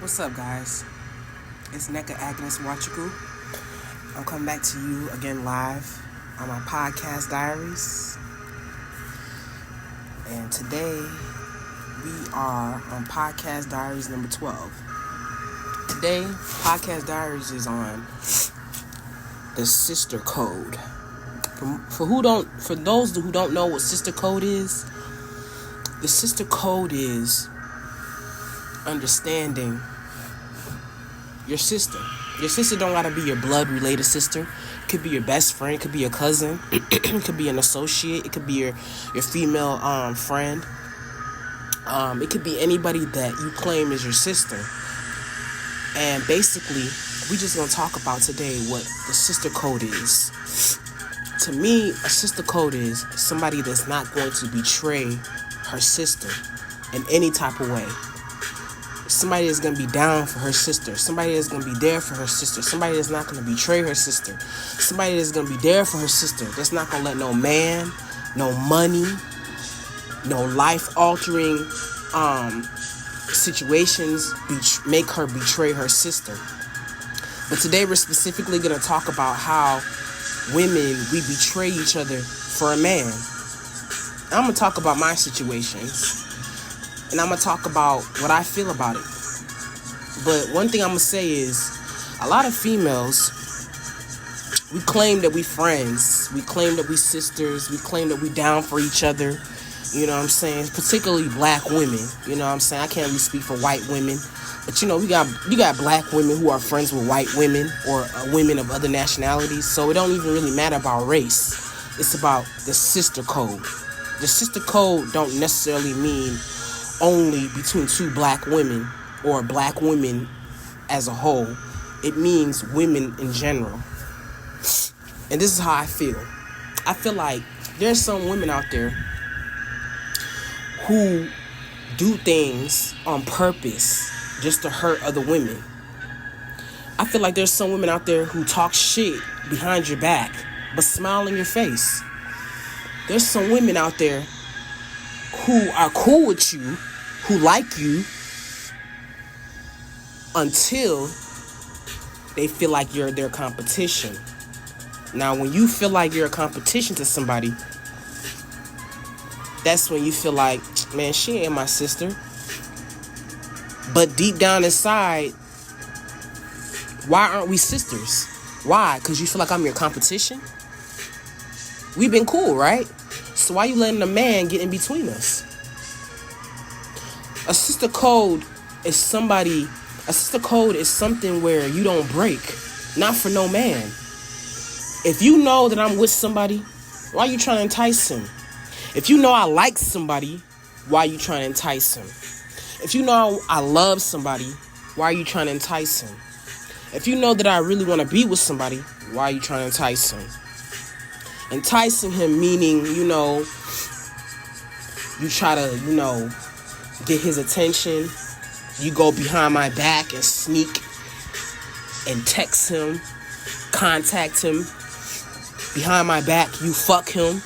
What's up, guys? It's Neka Agnes Wachiku. I'm coming back to you again live on my podcast, Diaries. And today, we are on podcast Diaries number 12. Today, podcast Diaries is on the sister code. For those who don't know what sister code is, the sister code is understanding your sister. Your sister don't gotta be your blood related sister. It could be your best friend, it could be your cousin, it could be an associate, it could be your female friend. It could be anybody that you claim is your sister. And basically, we just gonna talk about today what the sister code is. To me, a sister code is somebody that's not going to betray her sister in any type of way. Somebody that's going to be down for her sister. Somebody that's going to be there for her sister. Somebody that's not going to betray her sister. Somebody that's going to be there for her sister. That's not going to let no man, no money, no life-altering situations make her betray her sister. But today we're specifically going to talk about how women, we betray each other for a man. I'm going to talk about my situations. And I'm going to talk about what I feel about it. But one thing I'm going to say is, a lot of females, we claim that we friends. We claim that we sisters. We claim that we down for each other. You know what I'm saying? Particularly black women. You know what I'm saying? I can't really speak for white women. But, you got black women who are friends with white women or women of other nationalities. So it don't even really matter about race. It's about the sister code. The sister code don't necessarily mean only between two black women or black women as a whole. It means women in general. And this is how I feel. I feel like there's some women out there who do things on purpose just to hurt other women. I feel like there's some women out there who talk shit behind your back but smile in your face. There's some women out there who are cool with you, who like you, until they feel like you're their competition. Now, when you feel like you're a competition to somebody, that's when you feel like, man, she ain't my sister. But deep down inside, why aren't we sisters? Why? Because you feel like I'm your competition? We've been cool, right? So why you letting a man get in between us? A sister code is something where you don't break. Not for no man. If you know that I'm with somebody, why are you trying to entice him? If you know I like somebody, why are you trying to entice him? If you know I love somebody, why are you trying to entice him? If you know that I really want to be with somebody, why are you trying to entice him? Enticing him meaning, you try to, get his attention. You go behind my back and sneak and text him, contact him. Behind my back, you fuck him.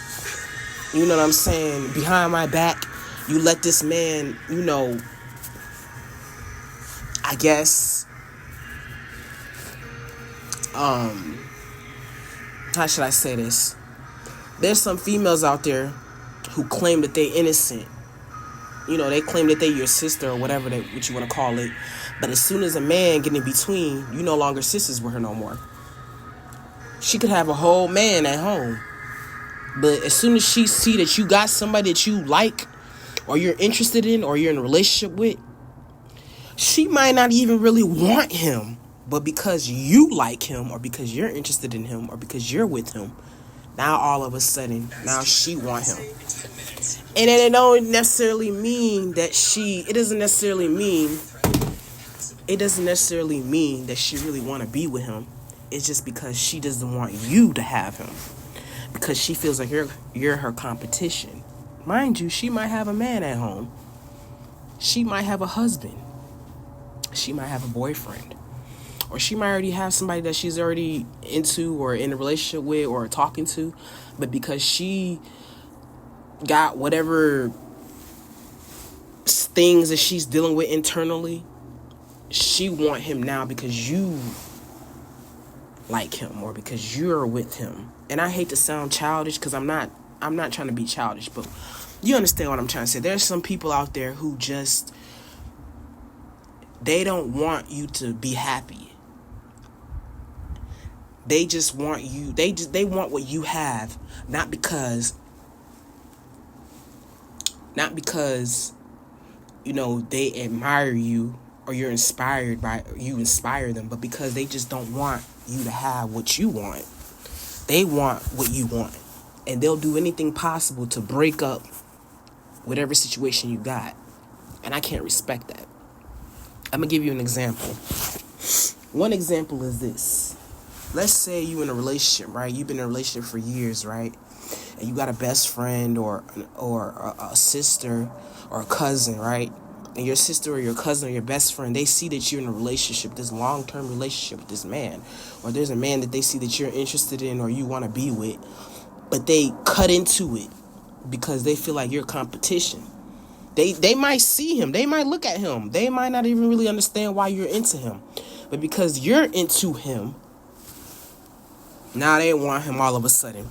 You know what I'm saying? Behind my back, you let this man, I guess, how should I say this? There's some females out there who claim that they're innocent. They claim that they're your sister or whatever what you want to call it. But as soon as a man get in between, you no longer sisters with her no more. She could have a whole man at home. But as soon as she see that you got somebody that you like or you're interested in or you're in a relationship with, she might not even really want him. But because you like him or because you're interested in him or because you're with him, now all of a sudden, now she want him. And it don't necessarily mean that it doesn't necessarily mean that she really want to be with him. It's just because she doesn't want you to have him. Because she feels like you're her competition. Mind you, she might have a man at home. She might have a husband. She might have a boyfriend. Or she might already have somebody that she's already into or in a relationship with or talking to. But because she got whatever things that she's dealing with internally, she want him now because you like him or because you're with him. And I hate to sound childish because I'm not trying to be childish, but you understand what I'm trying to say. There's some people out there who just, they don't want you to be happy. They just want you, they want what you have, not because you know, they admire you or you inspire them, but because they just don't want you to have what you want. They want what you want, and they'll do anything possible to break up whatever situation you got. And I can't respect that. I'm gonna give you an example. One example is this. Let's say you in a relationship, right? You've been in a relationship for years, right? And you got a best friend or a sister or a cousin, right? And your sister or your cousin or your best friend, they see that you're in a relationship, this long-term relationship with this man. Or there's a man that they see that you're interested in or you want to be with. But they cut into it because they feel like you're competition. They might see him. They might look at him. They might not even really understand why you're into him. But because you're into him, now they want him all of a sudden.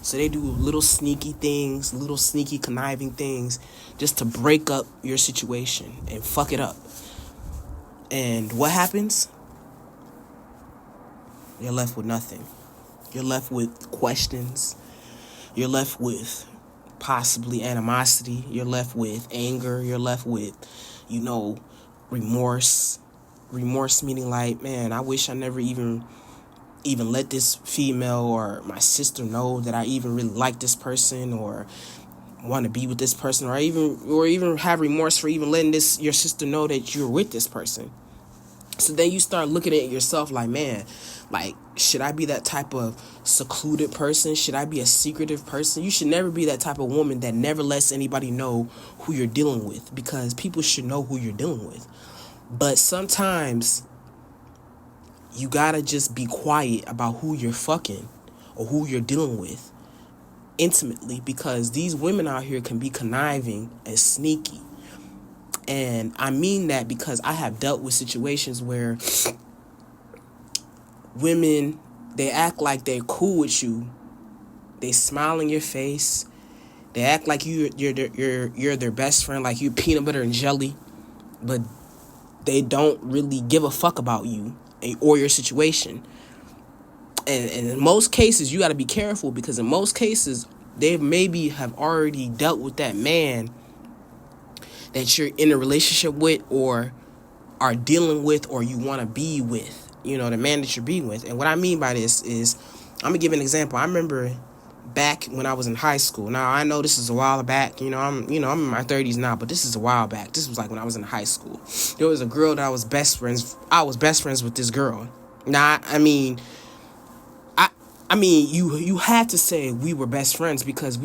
So they do little sneaky things, little sneaky conniving things just to break up your situation and fuck it up. And what happens? You're left with nothing. You're left with questions. You're left with possibly animosity. You're left with anger. You're left with, remorse. Remorse meaning like, man, I wish I never even let this female or my sister know that I even really like this person or want to be with this person, or even have remorse for even letting your sister know that you're with this person. So then you start looking at yourself like, man, like, should I be that type of secluded person? Should I be a secretive person? You should never be that type of woman that never lets anybody know who you're dealing with, because people should know who you're dealing with. But sometimes you gotta just be quiet about who you're fucking or who you're dealing with intimately, because these women out here can be conniving and sneaky. And I mean that because I have dealt with situations where women, they act like they're cool with you. They smile in your face. They act like you're their best friend, like you're peanut butter and jelly, but they don't really give a fuck about you or your situation. And in most cases, you got to be careful, because in most cases, they maybe have already dealt with that man that you're in a relationship with or are dealing with or you want to be with, the man that you're being with. And what I mean by this is, I'm going to give an example. I remember back when I was in high school. Now, I know this is a while back. I'm in my 30s now, but this is a while back. This was like when I was in high school. There was a girl that I was best friends with this girl. Now, I mean, you had to say we were best friends because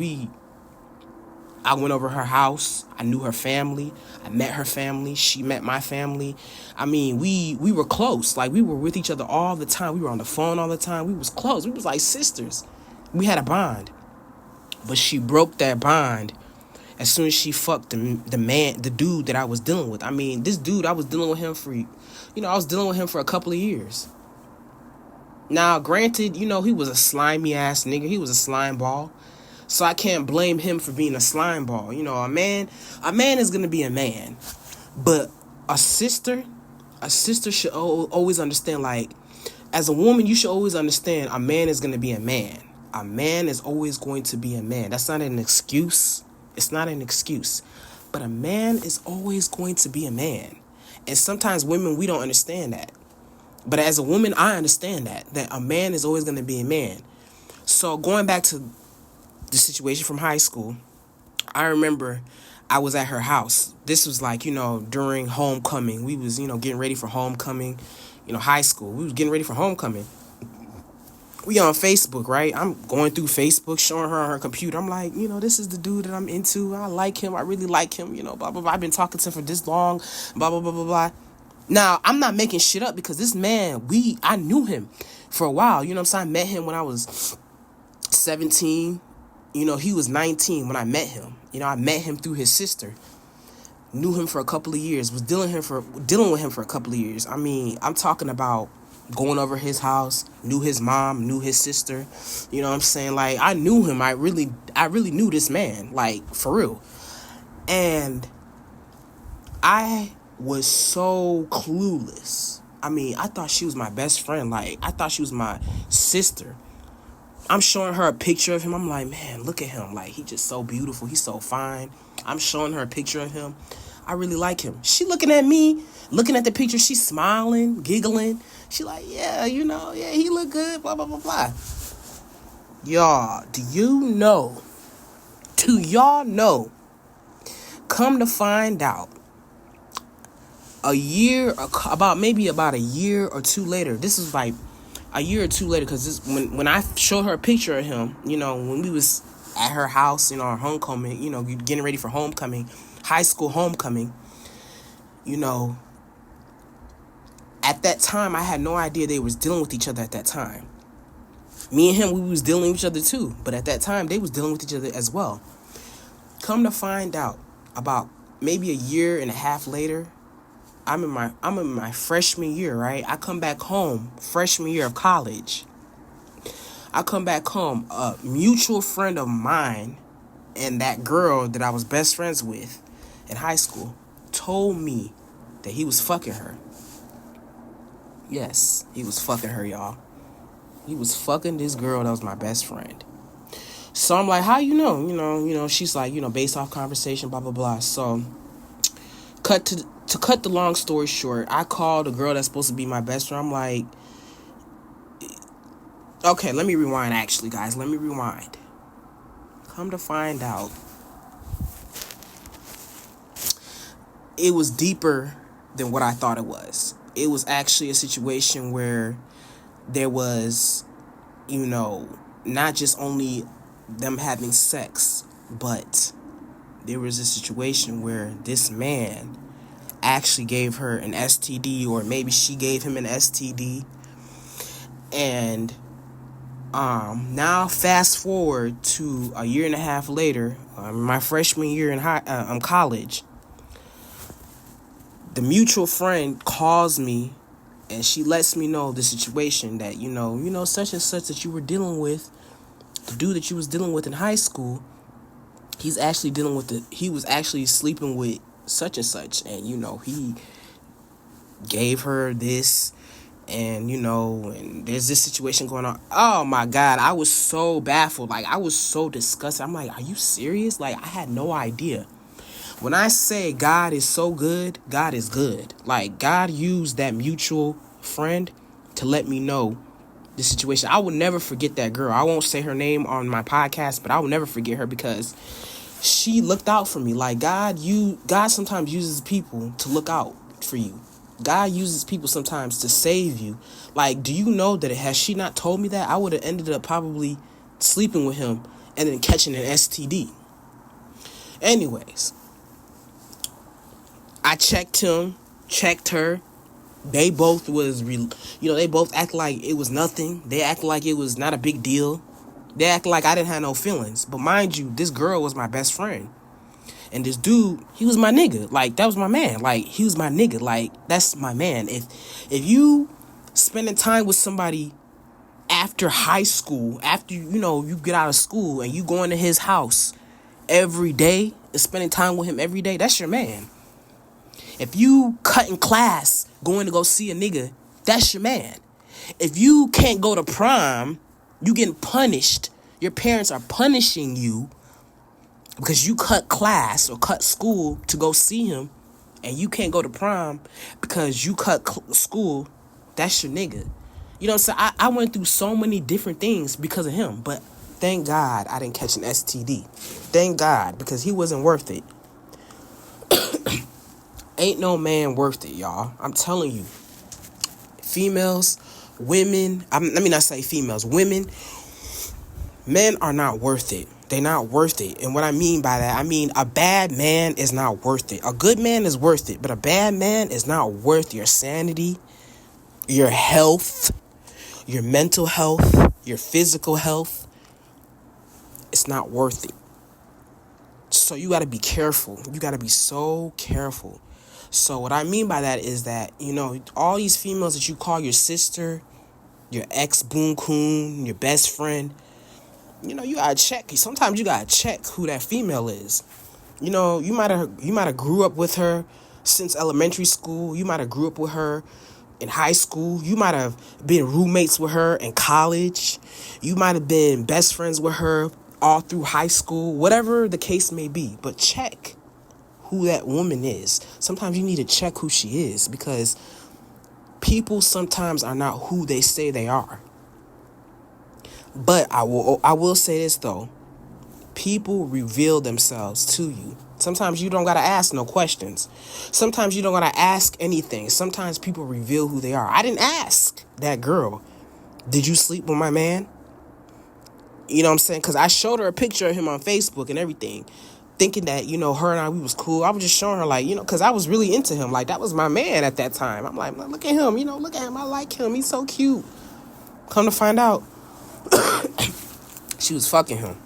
I went over her house. I knew her family. I met her family. She met my family. I mean, we were close. Like, we were with each other all the time. We were on the phone all the time. We was close. We was like sisters. We had a bond. But she broke that bond as soon as she fucked the dude that I was dealing with. I mean, this dude, I was dealing with him for a couple of years. Now, granted, he was a slimy ass nigga. He was a slime ball. So I can't blame him for being a slime ball. A man is going to be a man. But a sister should always understand, like, as a woman, you should always understand a man is going to be a man. A man is always going to be a man. That's not an excuse. It's not an excuse. But a man is always going to be a man. And sometimes women, we don't understand that. But as a woman, I understand that a man is always going to be a man. So going back to the situation from high school, I remember I was at her house. This was like, during homecoming. We was, getting ready for homecoming, high school. We was getting ready for homecoming. We on Facebook, right? I'm going through Facebook, showing her on her computer. I'm like, this is the dude that I'm into. I like him. I really like him, blah, blah, blah. I've been talking to him for this long, blah, blah, blah, blah, blah. Now, I'm not making shit up, because this man, I knew him for a while. You know what I'm saying? I met him when I was 17. He was 19 when I met him. I met him through his sister. knew him for a couple of years, was dealing with him for a couple of years. I mean, I'm talking about going over his house, knew his mom, knew his sister. You know what I'm saying? Like, I knew him. I really knew this man, like, for real. And I was so clueless. I mean, I thought she was my best friend. Like, I thought she was my sister. I'm showing her a picture of him. I'm like, man, look at him. Like, he just so beautiful. He's so fine. I'm showing her a picture of him. I really like him. She looking at me, looking at the picture. She's smiling, giggling. She like, yeah, you know, yeah, he look good, blah, blah, blah, blah. Y'all, do y'all know, come to find out, about a year or two later, this is like a year or two later, because when I showed her a picture of him, you know, when we was at her house, you know, our homecoming, you know, getting ready for homecoming, high school homecoming, you know, at that time, I had no idea they was dealing with each other at that time. Me and him, we was dealing with each other too, but at that time, they was dealing with each other as well. Come to find out, about maybe a year and a half later, I'm in my freshman year, right? I come back home, freshman year of college. I come back home, a mutual friend of mine and that girl that I was best friends with in high school told me that he was fucking her. Yes, he was fucking her, y'all. He was fucking this girl that was my best friend. So I'm like, how you know? You know, she's like, you know, based off conversation, blah, blah, blah. So, to cut the long story short, I called a girl that's supposed to be my best friend. I'm like, okay, let me rewind, actually, guys. Let me rewind. Come to find out, it was deeper than what I thought it was. It was actually a situation where there was, you know, not just only them having sex, but there was a situation where this man actually gave her an STD, or maybe she gave him an STD. And now fast forward to a year and a half later, my freshman year in college, the mutual friend calls me and she lets me know the situation that, you know, such and such that you were dealing with, the dude that you was dealing with in high school, he was actually sleeping with such and such, and, you know, he gave her this, and, you know, and there's this situation going on. Oh my God, I was so baffled. Like, I was so disgusted. I'm like, are you serious? Like, I had no idea. When I say God is so good, God is good. Like, God used that mutual friend to let me know the situation. I will never forget that girl. I won't say her name on my podcast, but I will never forget her because she looked out for me. Like, God sometimes uses people to look out for you. God uses people sometimes to save you. Like, do you know that had she not told me that, I would have ended up probably sleeping with him and then catching an STD. Anyways, I checked him, checked her. They both they both act like it was nothing. They act like it was not a big deal. They act like I didn't have no feelings. But mind you, this girl was my best friend. And this dude, he was my nigga. Like, that was my man. Like, he was my nigga. Like, that's my man. If you spending time with somebody after high school, after, you know, you get out of school and you going to his house every day and spending time with him every day, that's your man. If you cutting class, going to go see a nigga, that's your man. If you can't go to prom, you getting punished. Your parents are punishing you because you cut class or cut school to go see him, and you can't go to prom because you cut school, that's your nigga. You know what I'm saying? I went through so many different things because of him, but thank God I didn't catch an STD. Thank God, because he wasn't worth it. Ain't no man worth it, y'all. I'm telling you. Females, women, let me not say females, women, men are not worth it. They're not worth it. And what I mean by that, I mean a bad man is not worth it. A good man is worth it, but a bad man is not worth your sanity, your health, your mental health, your physical health. It's not worth it. So you got to be careful. You got to be so careful. So what I mean by that is that, all these females that you call your sister, your ex boon coon, your best friend, you gotta check. Sometimes you gotta check who that female is. You might have grew up with her since elementary school. You might have grew up with her in high school. You might have been roommates with her in college. You might have been best friends with her all through high school, whatever the case may be. But check who that woman is. Sometimes you need to check who she is, because people sometimes are not who they say they are. But I will say this though. People reveal themselves to you. Sometimes you don't gotta ask no questions. Sometimes you don't gotta ask anything. Sometimes people reveal who they are. I didn't ask that girl, did you sleep with my man? You know what I'm saying? Because I showed her a picture of him on Facebook and everything, thinking that, her and I, we was cool. I was just showing her, like, because I was really into him. Like, that was my man at that time. I'm like, look at him, look at him. I like him. He's so cute. Come to find out, she was fucking him.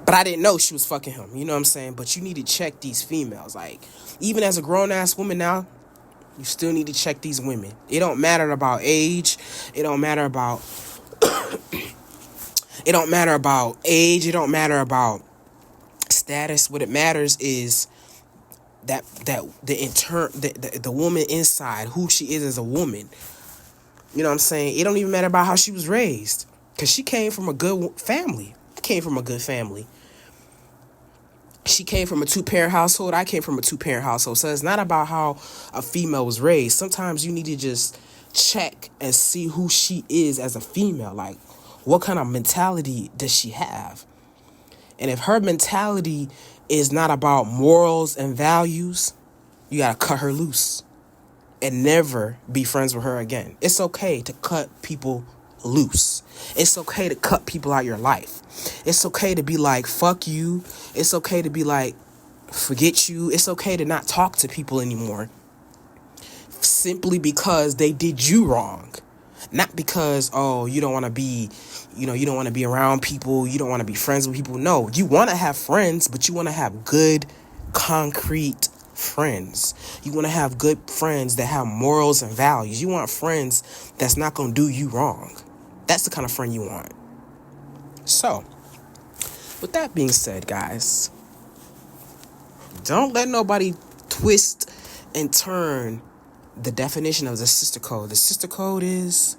But I didn't know she was fucking him. You know what I'm saying? But you need to check these females. Like, even as a grown-ass woman now, you still need to check these women. It don't matter about age. It don't matter about... it don't matter about age. It don't matter about status. What it matters is that the woman inside, who she is as a woman. You know what I'm saying? It don't even matter about how she was raised. Because she came from a good family. I came from a good family. She came from a 2-parent household. I came from a 2-parent household. So it's not about how a female was raised. Sometimes you need to just check and see who she is as a female. Like, what kind of mentality does she have? And if her mentality is not about morals and values, you got to cut her loose and never be friends with her again. It's okay to cut people loose. It's okay to cut people out your life. It's okay to be like, fuck you. It's okay to be like, forget you. It's okay to not talk to people anymore, simply because they did you wrong. Not because, you don't want to be, you don't want to be around people. You don't want to be friends with people. No, you want to have friends, but you want to have good, concrete friends. You want to have good friends that have morals and values. You want friends that's not going to do you wrong. That's the kind of friend you want. So, with that being said, guys, don't let nobody twist and turn the definition of the sister code. The sister code is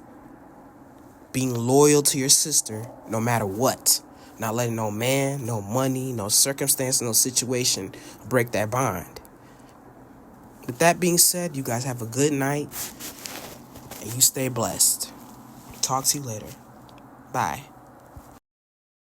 being loyal to your sister no matter what. Not letting no man, no money, no circumstance, no situation break that bond. With that being said, you guys have a good night and you stay blessed. Talk to you later. Bye.